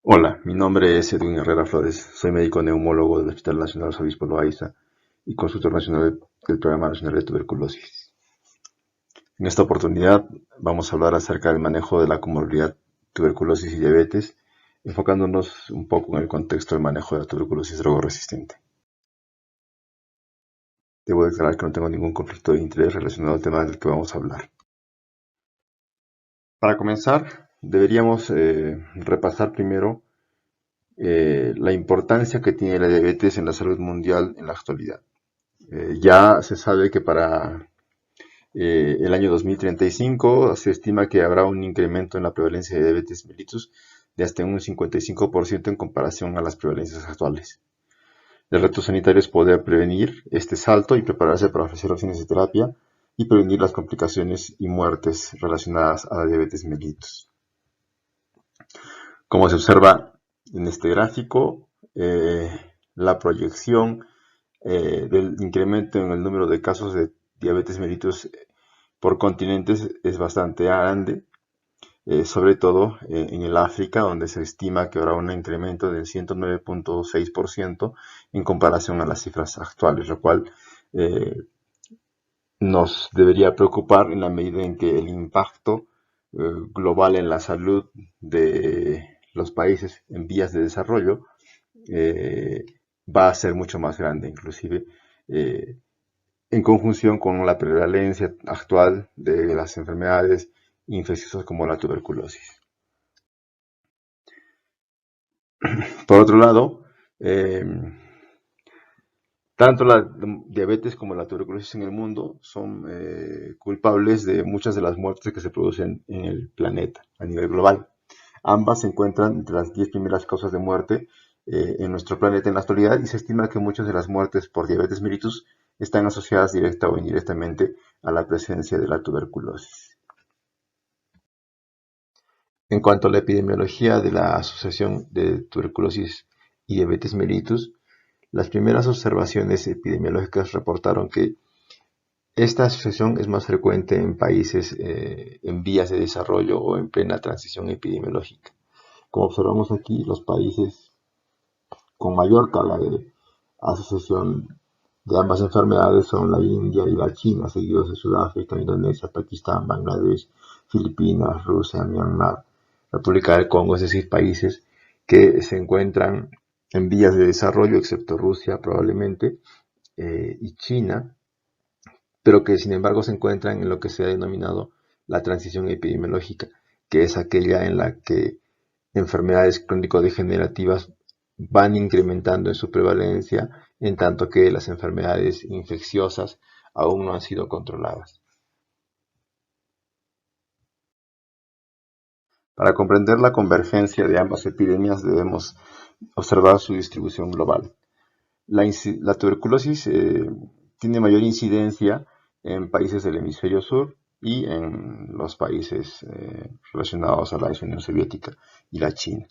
Hola, mi nombre es Edwin Herrera Flores, soy médico neumólogo del Hospital Nacional Arzobispo Loaiza y consultor nacional del Programa Nacional de Tuberculosis. En esta oportunidad vamos a hablar acerca del manejo de la comorbilidad tuberculosis y diabetes, enfocándonos un poco en el contexto del manejo de la tuberculosis drogoresistente. Debo declarar que no tengo ningún conflicto de interés relacionado al tema del que vamos a hablar. Para comenzar, deberíamos repasar primero la importancia que tiene la diabetes en la salud mundial en la actualidad. Ya se sabe que para el año 2035 se estima que habrá un incremento en la prevalencia de diabetes mellitus de hasta un 55% en comparación a las prevalencias actuales. El reto sanitario es poder prevenir este salto y prepararse para ofrecer opciones de terapia y prevenir las complicaciones y muertes relacionadas a la diabetes mellitus. Como se observa en este gráfico, la proyección del incremento en el número de casos de diabetes mellitus por continentes es bastante grande, sobre todo en el África, donde se estima que habrá un incremento del 109.6% en comparación a las cifras actuales, lo cual nos debería preocupar en la medida en que el impacto global en la salud de los países en vías de desarrollo eh, va a ser mucho más grande, inclusive en conjunción con la prevalencia actual de las enfermedades infecciosas como la tuberculosis. Por otro lado, eh, tanto la diabetes como la tuberculosis en el mundo son culpables de muchas de las muertes que se producen en el planeta a nivel global. Ambas se encuentran entre las 10 primeras causas de muerte en nuestro planeta en la actualidad y se estima que muchas de las muertes por diabetes mellitus están asociadas directa o indirectamente a la presencia de la tuberculosis. En cuanto a la epidemiología de la asociación de tuberculosis y diabetes mellitus, las primeras observaciones epidemiológicas reportaron que esta asociación es más frecuente en países en vías de desarrollo o en plena transición epidemiológica. Como observamos aquí, los países con mayor tabla de asociación de ambas enfermedades son la India y la China, seguidos de Sudáfrica, Indonesia, Pakistán, Bangladesh, Filipinas, Rusia, Myanmar, República del Congo, es decir, países que se encuentran en vías de desarrollo, excepto Rusia probablemente, y China, pero que sin embargo se encuentran en lo que se ha denominado la transición epidemiológica, que es aquella en la que enfermedades crónico-degenerativas van incrementando en su prevalencia, en tanto que las enfermedades infecciosas aún no han sido controladas. Para comprender la convergencia de ambas epidemias debemos observar su distribución global. La tuberculosis tiene mayor incidencia en países del hemisferio sur y en los países relacionados a la Unión Soviética y la China,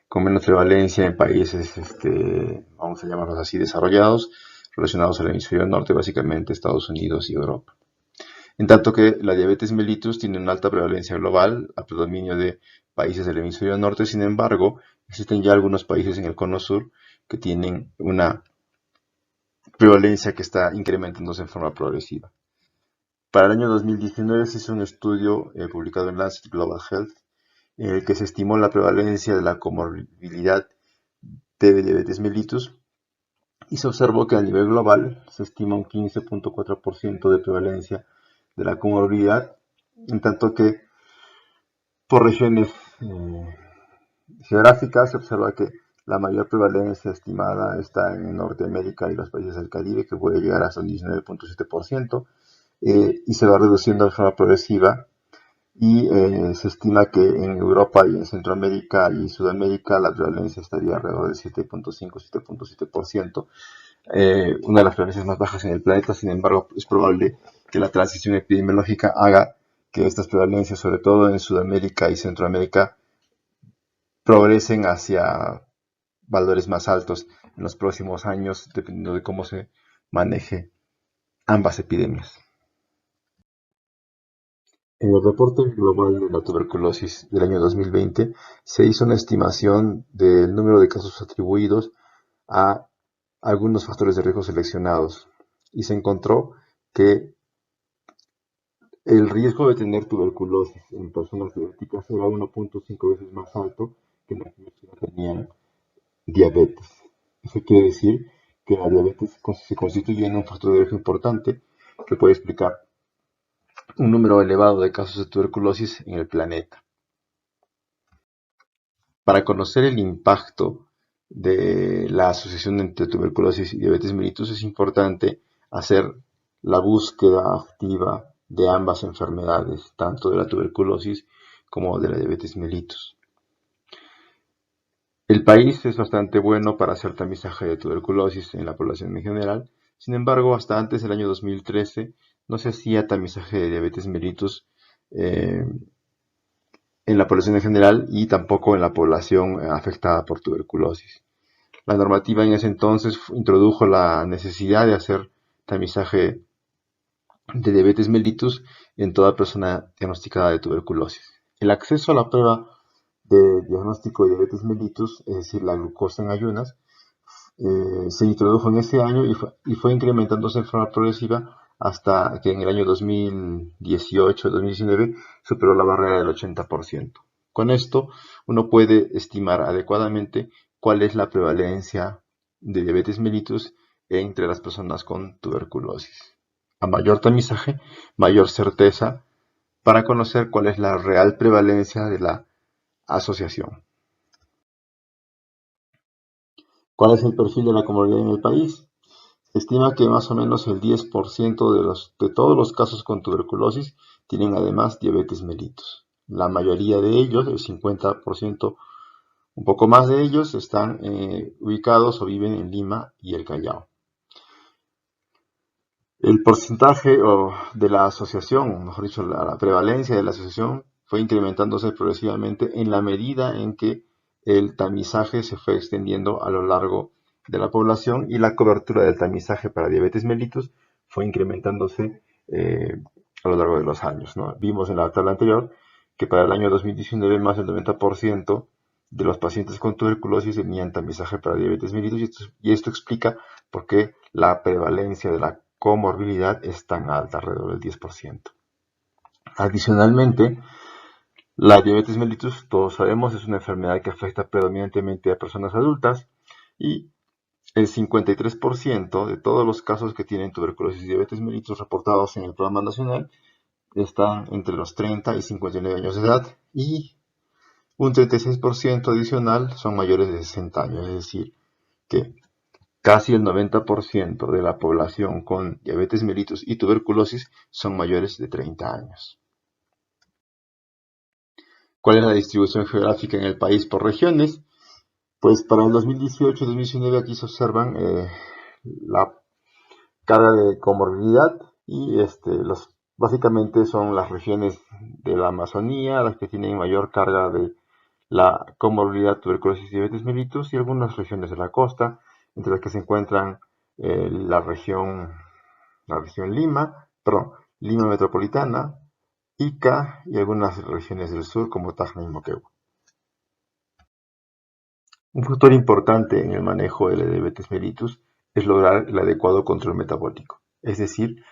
con menos prevalencia en países, vamos a llamarlos así, desarrollados, relacionados al hemisferio norte, básicamente Estados Unidos y Europa. En tanto que la diabetes mellitus tiene una alta prevalencia global, a predominio de países del hemisferio norte. Sin embargo, existen ya algunos países en el cono sur que tienen una prevalencia que está incrementándose en forma progresiva. Para el año 2019 se hizo un estudio publicado en Lancet Global Health en el que se estimó la prevalencia de la comorbilidad de diabetes mellitus y se observó que a nivel global se estima un 15.4% de prevalencia de la comorbilidad, en tanto que por regiones geográficas se observa que la mayor prevalencia estimada está en Norteamérica y los países del Caribe, que puede llegar hasta un 19.7%, y se va reduciendo de forma progresiva. Y se estima que en Europa y en Centroamérica y Sudamérica la prevalencia estaría alrededor del 7.5-7.7%, una de las prevalencias más bajas en el planeta. Sin embargo, es probable que la transición epidemiológica haga que estas prevalencias, sobre todo en Sudamérica y Centroamérica, progresen hacia valores más altos en los próximos años, dependiendo de cómo se maneje ambas epidemias. En el reporte global de la tuberculosis del año 2020 se hizo una estimación del número de casos atribuidos a algunos factores de riesgo seleccionados y se encontró que el riesgo de tener tuberculosis en personas diabéticas era 1.5 veces más alto que en aquellos que no tenían diabetes. Eso quiere decir que la diabetes se constituye en un factor de riesgo importante que puede explicar un número elevado de casos de tuberculosis en el planeta. Para conocer el impacto de la asociación entre tuberculosis y diabetes mellitus es importante hacer la búsqueda activa de ambas enfermedades, tanto de la tuberculosis como de la diabetes mellitus. El país es bastante bueno para hacer tamizaje de tuberculosis en la población en general. Sin embargo, hasta antes del año 2013 no se hacía tamizaje de diabetes mellitus eh, en la población en general y tampoco en la población afectada por tuberculosis. La normativa en ese entonces introdujo la necesidad de hacer tamizaje de diabetes mellitus en toda persona diagnosticada de tuberculosis. El acceso a la prueba de diagnóstico de diabetes mellitus, es decir, la glucosa en ayunas, se introdujo en ese año y fue incrementándose en forma progresiva hasta que en el año 2018-2019 superó la barrera del 80%. Con esto, uno puede estimar adecuadamente cuál es la prevalencia de diabetes mellitus entre las personas con tuberculosis. A mayor tamizaje, mayor certeza para conocer cuál es la real prevalencia de la asociación. ¿Cuál es el perfil de la comorbilidad en el país? Se estima que más o menos el 10% de todos los casos con tuberculosis tienen además diabetes mellitus. La mayoría de ellos, el 50%, un poco más de ellos, están ubicados o viven en Lima y el Callao. El porcentaje de la asociación, mejor dicho, la prevalencia de la asociación fue incrementándose progresivamente en la medida en que el tamizaje se fue extendiendo a lo largo de la población y la cobertura del tamizaje para diabetes mellitus fue incrementándose a lo largo de los años, ¿no? Vimos en la tabla anterior que para el año 2019 más del 90% de los pacientes con tuberculosis tenían tamizaje para diabetes mellitus y esto explica por qué la prevalencia de la comorbilidad es tan alta, alrededor del 10%. Adicionalmente, la diabetes mellitus, todos sabemos, es una enfermedad que afecta predominantemente a personas adultas y el 53% de todos los casos que tienen tuberculosis y diabetes mellitus reportados en el programa nacional están entre los 30 y 59 años de edad y un 36% adicional son mayores de 60 años, es decir, que casi el 90% de la población con diabetes mellitus y tuberculosis son mayores de 30 años. ¿Cuál es la distribución geográfica en el país por regiones? Pues para el 2018-2019 aquí se observan la carga de comorbilidad y básicamente son las regiones de la Amazonía las que tienen mayor carga de la comorbilidad tuberculosis y diabetes mellitus y algunas regiones de la costa, entre las que se encuentran la región Lima metropolitana, Ica y algunas regiones del sur como Tacna y Moquegua. Un factor importante en el manejo de la diabetes mellitus es lograr el adecuado control metabólico, es decir,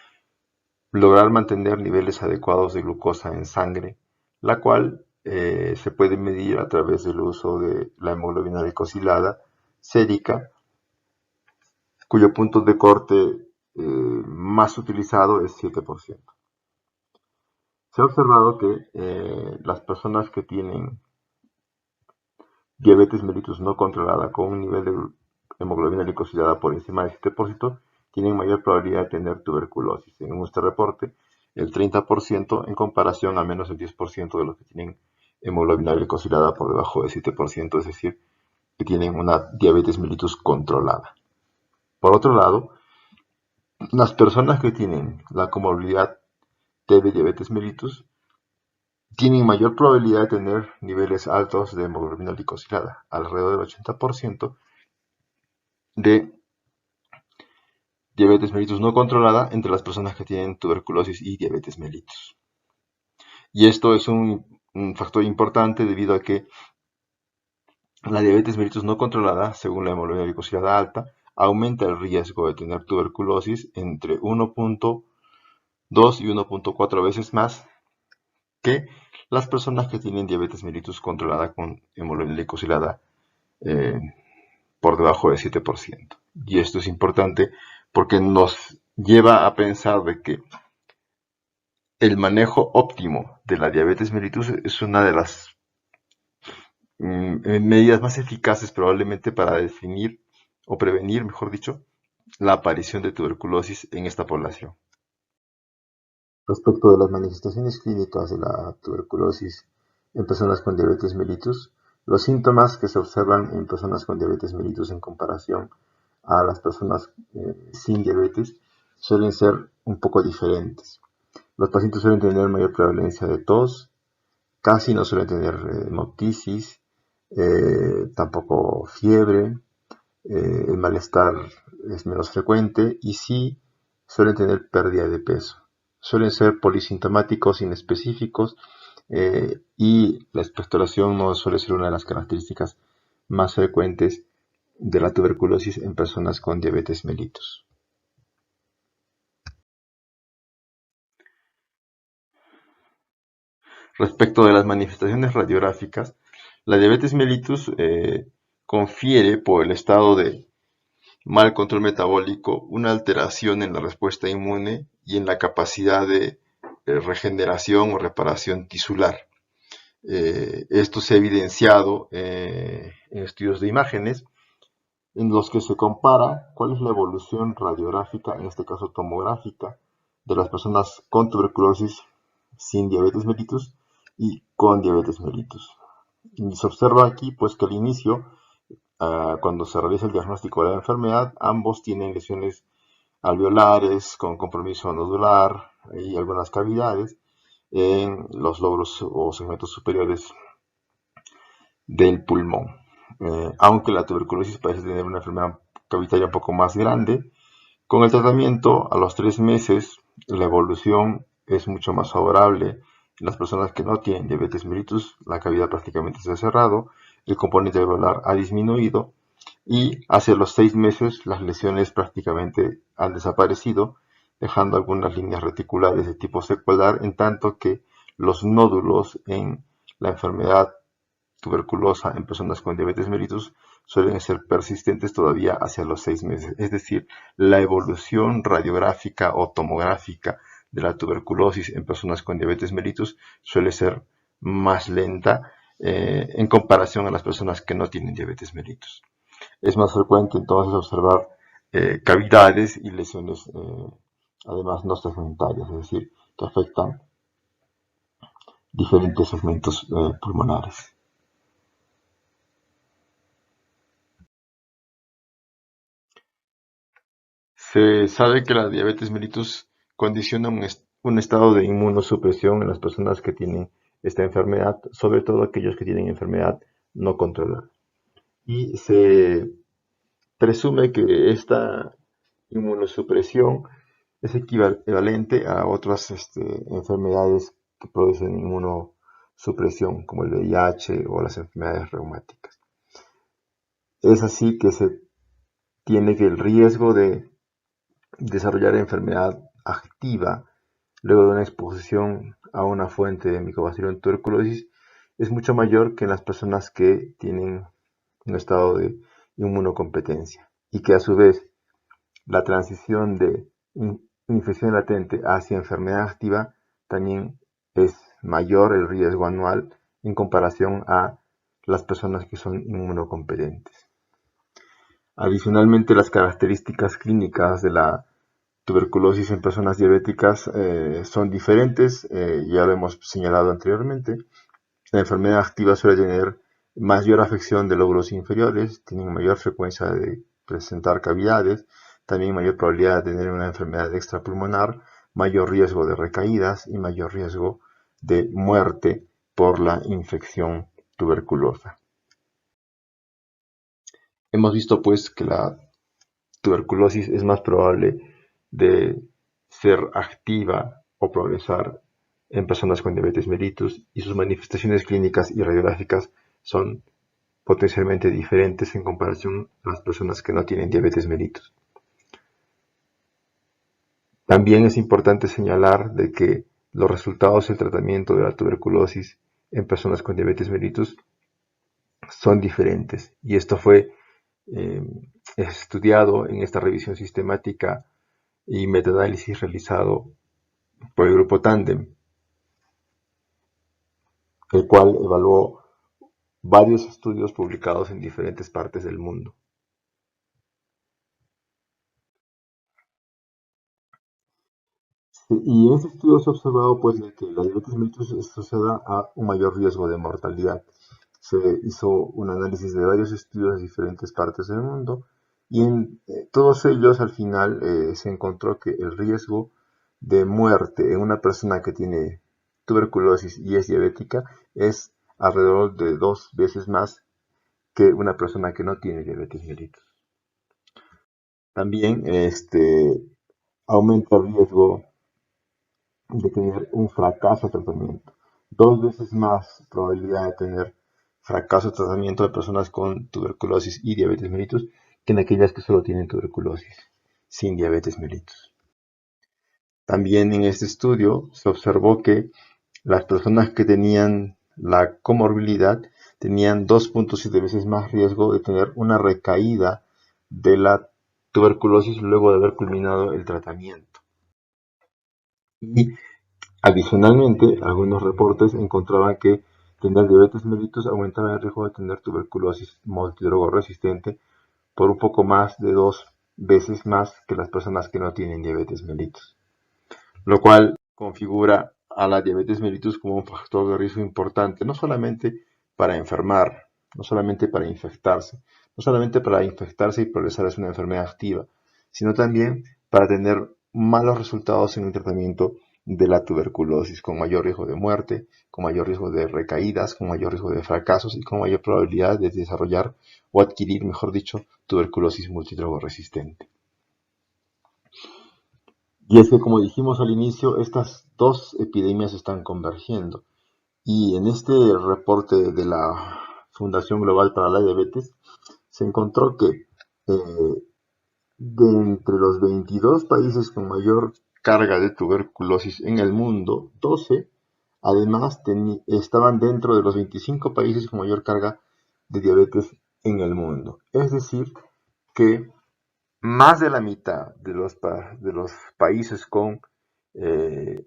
lograr mantener niveles adecuados de glucosa en sangre, la cual se puede medir a través del uso de la hemoglobina glicosilada sérica, cuyo punto de corte más utilizado es 7%. Se ha observado que las personas que tienen diabetes mellitus no controlada con un nivel de hemoglobina glicosilada por encima del 7% tienen mayor probabilidad de tener tuberculosis. En este reporte, el 30% en comparación a menos del 10% de los que tienen hemoglobina glicosilada por debajo del 7%, es decir, que tienen una diabetes mellitus controlada. Por otro lado, las personas que tienen la comorbilidad de diabetes mellitus tienen mayor probabilidad de tener niveles altos de hemoglobina glicosilada, alrededor del 80% de diabetes mellitus no controlada entre las personas que tienen tuberculosis y diabetes mellitus. Y esto es un factor importante debido a que la diabetes mellitus no controlada, según la hemoglobina glicosilada alta, aumenta el riesgo de tener tuberculosis entre 1.2 y 1.4 veces más que las personas que tienen diabetes mellitus controlada con hemoglobina glicosilada eh, por debajo del 7%. Y esto es importante porque nos lleva a pensar de que el manejo óptimo de la diabetes mellitus es una de las medidas más eficaces probablemente para definir o prevenir, mejor dicho, la aparición de tuberculosis en esta población. Respecto de las manifestaciones clínicas de la tuberculosis en personas con diabetes mellitus, los síntomas que se observan en personas con diabetes mellitus en comparación a las personas sin diabetes suelen ser un poco diferentes. Los pacientes suelen tener mayor prevalencia de tos, casi no suelen tener hemoptisis, tampoco fiebre, el malestar es menos frecuente y sí suelen tener pérdida de peso. Suelen ser polisintomáticos inespecíficos y la expectoración no suele ser una de las características más frecuentes de la tuberculosis en personas con diabetes mellitus. Respecto de las manifestaciones radiográficas, la diabetes mellitus confiere por el estado de mal control metabólico una alteración en la respuesta inmune y en la capacidad de regeneración o reparación tisular. Esto se ha evidenciado en estudios de imágenes en los que se compara cuál es la evolución radiográfica, en este caso tomográfica, de las personas con tuberculosis sin diabetes mellitus y con diabetes mellitus. Y se observa aquí pues que al inicio, cuando se realiza el diagnóstico de la enfermedad, ambos tienen lesiones alveolares con compromiso nodular y algunas cavidades en los lóbulos o segmentos superiores del pulmón. Aunque la tuberculosis parece tener una enfermedad cavitaria un poco más grande, con el tratamiento a los 3 meses la evolución es mucho más favorable. En las personas que no tienen diabetes mellitus, la cavidad prácticamente se ha cerrado, el componente alveolar ha disminuido y hacia los 6 meses las lesiones prácticamente han desaparecido, dejando algunas líneas reticulares de tipo secular, en tanto que los nódulos en la enfermedad tuberculosa en personas con diabetes mellitus suelen ser persistentes todavía hacia los 6 meses. Es decir, la evolución radiográfica o tomográfica de la tuberculosis en personas con diabetes mellitus suele ser más lenta en comparación a las personas que no tienen diabetes mellitus. Es más frecuente entonces observar cavidades y lesiones además no segmentarias, es decir, que afectan diferentes segmentos pulmonares. Se sabe que la diabetes mellitus condiciona un estado de inmunosupresión en las personas que tienen esta enfermedad, sobre todo aquellos que tienen enfermedad no controlada. Y se presume que esta inmunosupresión es equivalente a otras enfermedades que producen inmunosupresión, como el VIH o las enfermedades reumáticas. Es así que se tiene que el riesgo de desarrollar enfermedad activa luego de una exposición a una fuente de Mycobacterium tuberculosis es mucho mayor que en las personas que tienen un estado de inmunocompetencia y que a su vez la transición de infección latente hacia enfermedad activa también es mayor el riesgo anual en comparación a las personas que son inmunocompetentes. Adicionalmente, las características clínicas de la tuberculosis en personas diabéticas son diferentes, ya lo hemos señalado anteriormente. La enfermedad activa suele tener mayor afección de lóbulos inferiores, tienen mayor frecuencia de presentar cavidades, también mayor probabilidad de tener una enfermedad extrapulmonar, mayor riesgo de recaídas y mayor riesgo de muerte por la infección tuberculosa. Hemos visto pues que la tuberculosis es más probable de ser activa o progresar en personas con diabetes mellitus y sus manifestaciones clínicas y radiográficas son potencialmente diferentes en comparación a las personas que no tienen diabetes mellitus. También es importante señalar de que los resultados del tratamiento de la tuberculosis en personas con diabetes mellitus son diferentes y esto fue eh, estudiado en esta revisión sistemática y metaanálisis realizado por el grupo Tandem, el cual evaluó varios estudios publicados en diferentes partes del mundo. Y en este estudio se ha observado pues, de que la diabetes mellitus es asociada a un mayor riesgo de mortalidad. Se hizo un análisis de varios estudios de diferentes partes del mundo y en todos ellos al final se encontró que el riesgo de muerte en una persona que tiene tuberculosis y es diabética es alrededor de 2 veces más que una persona que no tiene diabetes mellitus. También aumenta el riesgo de tener un fracaso de tratamiento. 2 veces más probabilidad de tener fracaso de tratamiento de personas con tuberculosis y diabetes mellitus que en aquellas que solo tienen tuberculosis sin diabetes mellitus. También en este estudio se observó que las personas que tenían la comorbilidad tenían 2.7 veces más riesgo de tener una recaída de la tuberculosis luego de haber culminado el tratamiento. Y adicionalmente, algunos reportes encontraban que tener diabetes mellitus aumentaba el riesgo de tener tuberculosis multidrogoresistente por un poco más de 2 veces más que las personas que no tienen diabetes mellitus, lo cual configura a la diabetes mellitus como un factor de riesgo importante, no solamente para enfermar, no solamente para infectarse, no solamente para infectarse y progresar es una enfermedad activa, sino también para tener malos resultados en el tratamiento de la tuberculosis, con mayor riesgo de muerte, con mayor riesgo de recaídas, con mayor riesgo de fracasos y con mayor probabilidad de desarrollar o adquirir, mejor dicho, tuberculosis multidrogoresistente. Y es que, como dijimos al inicio, estas dos epidemias están convergiendo. Y en este reporte de la Fundación Global para la Diabetes, se encontró que de entre los 22 países con mayor carga de tuberculosis en el mundo, 12 además estaban dentro de los 25 países con mayor carga de diabetes en el mundo. Es decir, que más de la mitad de los países con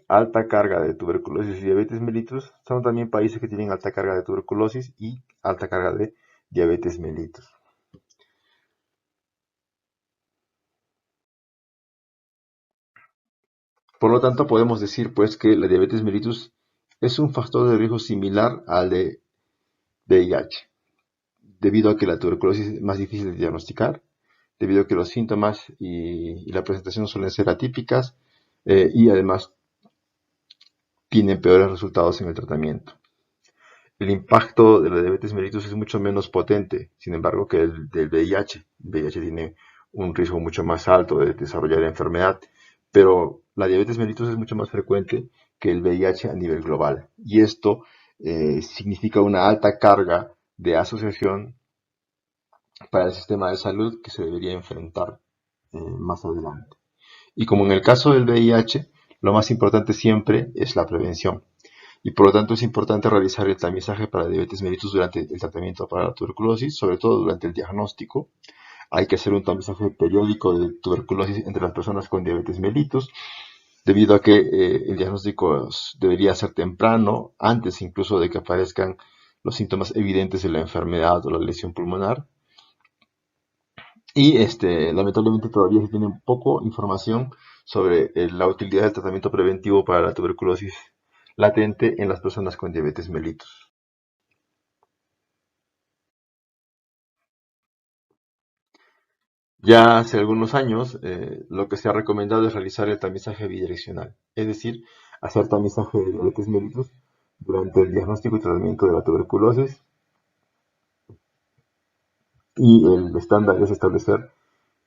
alta carga de tuberculosis y diabetes mellitus son también países que tienen alta carga de tuberculosis y alta carga de diabetes mellitus. Por lo tanto, podemos decir pues que la diabetes mellitus es un factor de riesgo similar al de VIH, debido a que la tuberculosis es más difícil de diagnosticar, debido a que los síntomas y la presentación suelen ser atípicas y además tienen peores resultados en el tratamiento. El impacto de la diabetes mellitus es mucho menos potente, sin embargo, que el del VIH. El VIH tiene un riesgo mucho más alto de desarrollar la enfermedad, pero la diabetes mellitus es mucho más frecuente que el VIH a nivel global. Y esto significa una alta carga de asociación para el sistema de salud que se debería enfrentar más adelante. Y como en el caso del VIH, lo más importante siempre es la prevención. Y por lo tanto es importante realizar el tamizaje para diabetes mellitus durante el tratamiento para la tuberculosis, sobre todo durante el diagnóstico. Hay que hacer un tamizaje periódico de tuberculosis entre las personas con diabetes mellitus, debido a que el diagnóstico debería ser temprano, antes incluso de que aparezcan los síntomas evidentes de la enfermedad o la lesión pulmonar. Y lamentablemente todavía se tiene poco información sobre la utilidad del tratamiento preventivo para la tuberculosis latente en las personas con diabetes mellitus. Ya hace algunos años, lo que se ha recomendado es realizar el tamizaje bidireccional, es decir, hacer tamizaje de diabetes mellitus durante el diagnóstico y tratamiento de la tuberculosis, y el estándar es establecer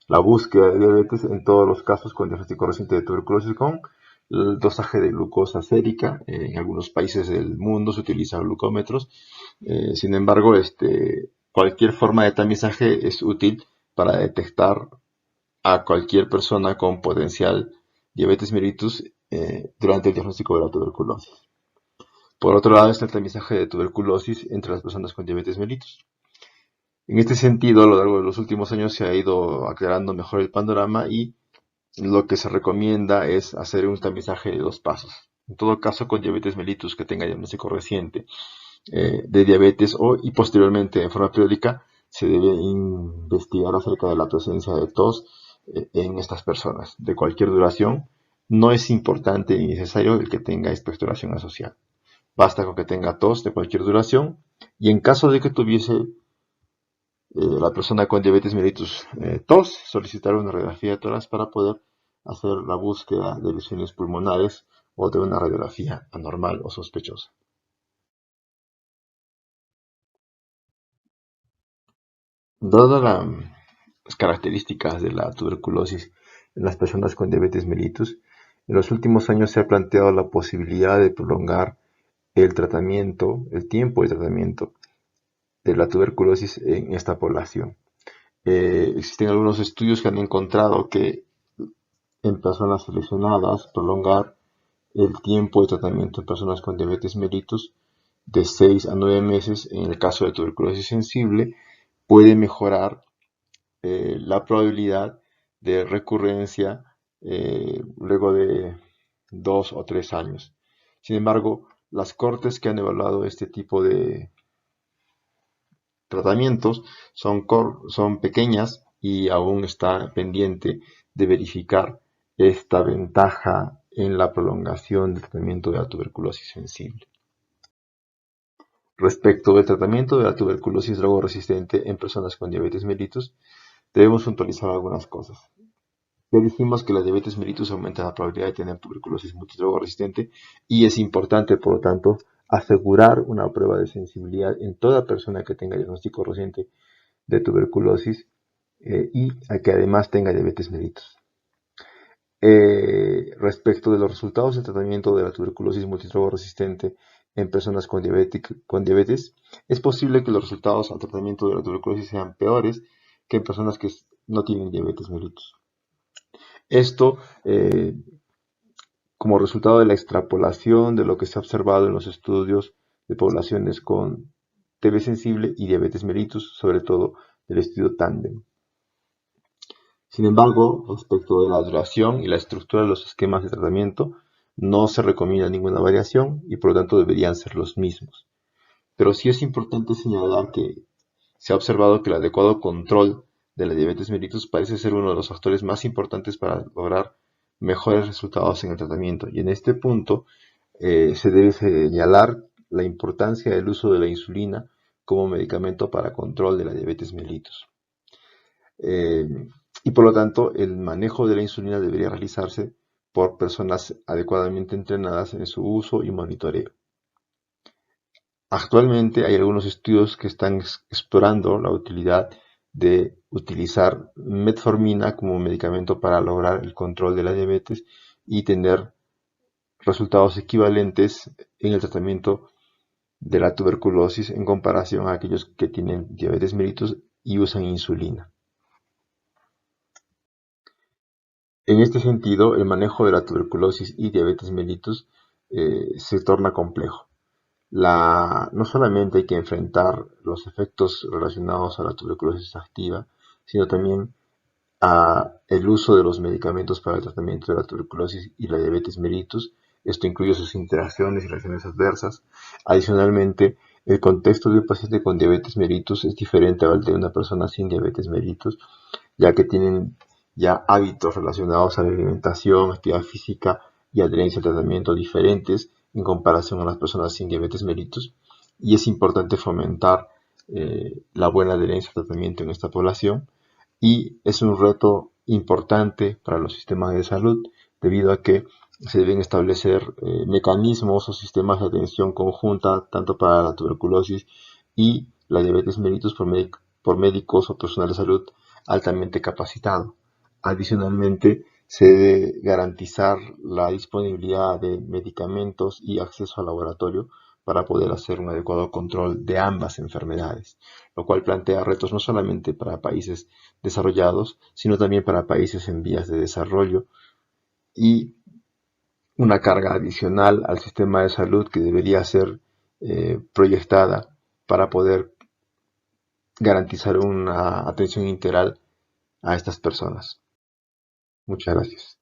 la búsqueda de diabetes en todos los casos con diagnóstico reciente de tuberculosis con el dosaje de glucosa sérica. En algunos países del mundo se utilizan glucómetros. Sin embargo, cualquier forma de tamizaje es útil para detectar a cualquier persona con potencial diabetes mellitus durante el diagnóstico de la tuberculosis. Por otro lado está el tamizaje de tuberculosis entre las personas con diabetes mellitus. En este sentido, a lo largo de los últimos años se ha ido aclarando mejor el panorama y lo que se recomienda es hacer un tamizaje de 2 pasos. En todo caso, con diabetes mellitus que tenga diagnóstico reciente de diabetes y posteriormente en forma periódica, se debe investigar acerca de la presencia de tos en estas personas de cualquier duración. No es importante ni necesario el que tenga expectoración asociada. Basta con que tenga tos de cualquier duración y en caso de que tuviese la persona con diabetes mellitus tos, solicitar una radiografía de tórax para poder hacer la búsqueda de lesiones pulmonares o de una radiografía anormal o sospechosa. Dadas las características de la tuberculosis en las personas con diabetes mellitus, en los últimos años se ha planteado la posibilidad de prolongar el tratamiento, el tiempo de tratamiento de la tuberculosis en esta población. Existen algunos estudios que han encontrado que en personas seleccionadas prolongar el tiempo de tratamiento en personas con diabetes mellitus de 6 a 9 meses en el caso de tuberculosis sensible puede mejorar la probabilidad de recurrencia luego de 2 o 3 años. Sin embargo, las cortes que han evaluado este tipo de tratamientos son pequeñas y aún está pendiente de verificar esta ventaja en la prolongación del tratamiento de la tuberculosis sensible. Respecto del tratamiento de la tuberculosis drogo-resistente en personas con diabetes mellitus, debemos puntualizar algunas cosas. Ya dijimos que la diabetes mellitus aumenta la probabilidad de tener tuberculosis multidrogo-resistente y es importante, por lo tanto, asegurar una prueba de sensibilidad en toda persona que tenga diagnóstico reciente de tuberculosis y a que además tenga diabetes mellitus. Respecto de los resultados del tratamiento de la tuberculosis multidrogo resistente en personas con diabetes, es posible que los resultados al tratamiento de la tuberculosis sean peores que en personas que no tienen diabetes mellitus. Esto como resultado de la extrapolación de lo que se ha observado en los estudios de poblaciones con TB sensible y diabetes mellitus, sobre todo del estudio Tandem. Sin embargo, respecto de la duración y la estructura de los esquemas de tratamiento, no se recomienda ninguna variación y por lo tanto deberían ser los mismos. Pero sí es importante señalar que se ha observado que el adecuado control de la diabetes mellitus parece ser uno de los factores más importantes para lograr mejores resultados en el tratamiento. Y en este punto se debe señalar la importancia del uso de la insulina como medicamento para control de la diabetes mellitus. Y por lo tanto, el manejo de la insulina debería realizarse por personas adecuadamente entrenadas en su uso y monitoreo. Actualmente hay algunos estudios que están explorando la utilidad de utilizar metformina como medicamento para lograr el control de la diabetes y tener resultados equivalentes en el tratamiento de la tuberculosis en comparación a aquellos que tienen diabetes mellitus y usan insulina. En este sentido, el manejo de la tuberculosis y diabetes mellitus se torna complejo. No solamente hay que enfrentar los efectos relacionados a la tuberculosis activa, sino también a el uso de los medicamentos para el tratamiento de la tuberculosis y la diabetes mellitus. Esto incluye sus interacciones y reacciones adversas. Adicionalmente, el contexto de un paciente con diabetes mellitus es diferente al de una persona sin diabetes mellitus, ya que tienen ya hábitos relacionados a la alimentación, actividad física y adherencia al tratamiento diferentes en comparación a las personas sin diabetes mellitus, y es importante fomentar la buena adherencia al tratamiento en esta población, y es un reto importante para los sistemas de salud debido a que se deben establecer mecanismos o sistemas de atención conjunta tanto para la tuberculosis y la diabetes mellitus por médicos o personal de salud altamente capacitado. Adicionalmente, Se debe garantizar la disponibilidad de medicamentos y acceso al laboratorio para poder hacer un adecuado control de ambas enfermedades, lo cual plantea retos no solamente para países desarrollados, sino también para países en vías de desarrollo y una carga adicional al sistema de salud que debería ser proyectada para poder garantizar una atención integral a estas personas. Muchas gracias.